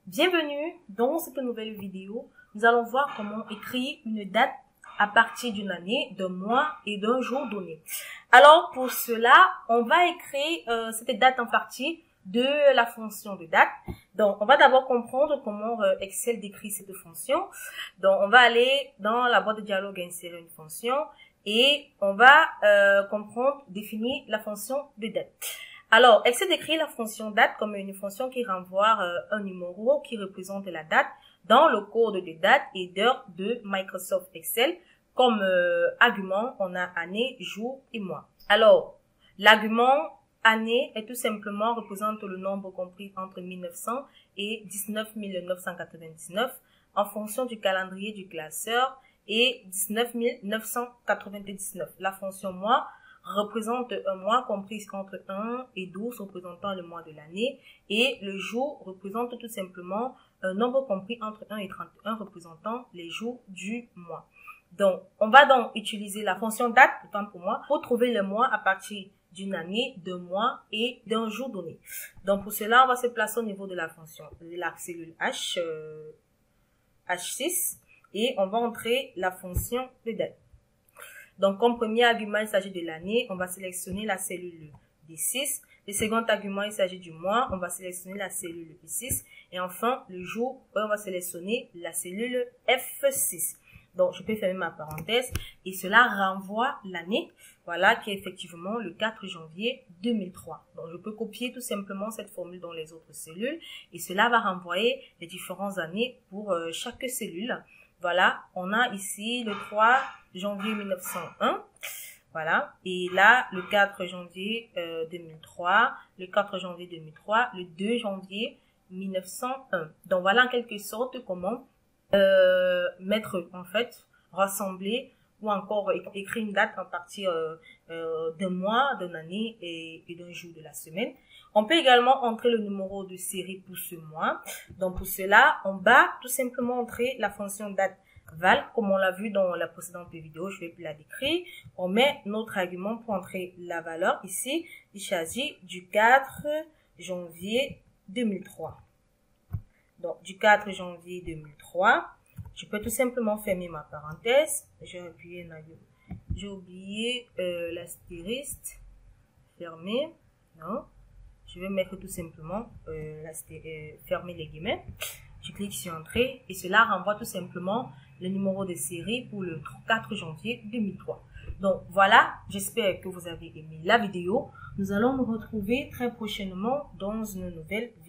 Bienvenue dans cette nouvelle vidéo. Nous allons voir comment écrire une date à partir d'une année, d'un mois et d'un jour donné. Alors pour cela, on va écrire cette date en partie de la fonction de date. Donc on va d'abord comprendre comment Excel décrit cette fonction. Donc on va aller dans la boîte de dialogue insérer une fonction et on va définir la fonction de date. Alors, Excel décrit la fonction date comme une fonction qui renvoie un numéro qui représente la date dans le code de date et d'heure de Microsoft Excel. Comme argument, on a année, jour et mois. Alors, l'argument année est tout simplement représente le nombre compris entre 1900 et 19 999 en fonction du calendrier du classeur et 19 999. La fonction mois représente un mois compris entre 1 et 12 représentant le mois de l'année et le jour représente tout simplement un nombre compris entre 1 et 31 représentant les jours du mois. Donc, on va donc utiliser la fonction date, autant pour moi, pour trouver le mois à partir d'une année, d'un mois et d'un jour donné. Donc, pour cela, on va se placer au niveau de la fonction, de la cellule H6 et on va entrer la fonction de date. Donc, comme premier argument, il s'agit de l'année, on va sélectionner la cellule D6. Le second argument, il s'agit du mois, on va sélectionner la cellule B6. Et enfin, le jour, on va sélectionner la cellule F6. Donc, je peux fermer ma parenthèse et cela renvoie l'année, voilà, qui est effectivement le 4 janvier 2003. Donc, je peux copier tout simplement cette formule dans les autres cellules et cela va renvoyer les différentes années pour chaque cellule. Voilà, on a ici le 3 janvier 1901, voilà, et là, le 4 janvier 2003, le 4 janvier 2003, le 2 janvier 1901. Donc, voilà en quelque sorte comment mettre, en fait, rassembler ou encore écrire une date à partir d'un mois, d'une année et d'un jour de la semaine. On peut également entrer le numéro de série pour ce mois. Donc, pour cela, on va tout simplement entrer la fonction date val, comme on l'a vu dans la précédente vidéo, je vais plus la décrire. On met notre argument pour entrer la valeur. Ici, il s'agit du 4 janvier 2003. Donc, du 4 janvier 2003, je peux tout simplement fermer ma parenthèse. J'ai oublié l'astérisque. Fermer. Non. Je vais mettre tout simplement fermer les guillemets. Je clique sur Entrée et cela renvoie tout simplement le numéro de série pour le 4 janvier 2003. Donc voilà, j'espère que vous avez aimé la vidéo. Nous allons nous retrouver très prochainement dans une nouvelle vidéo.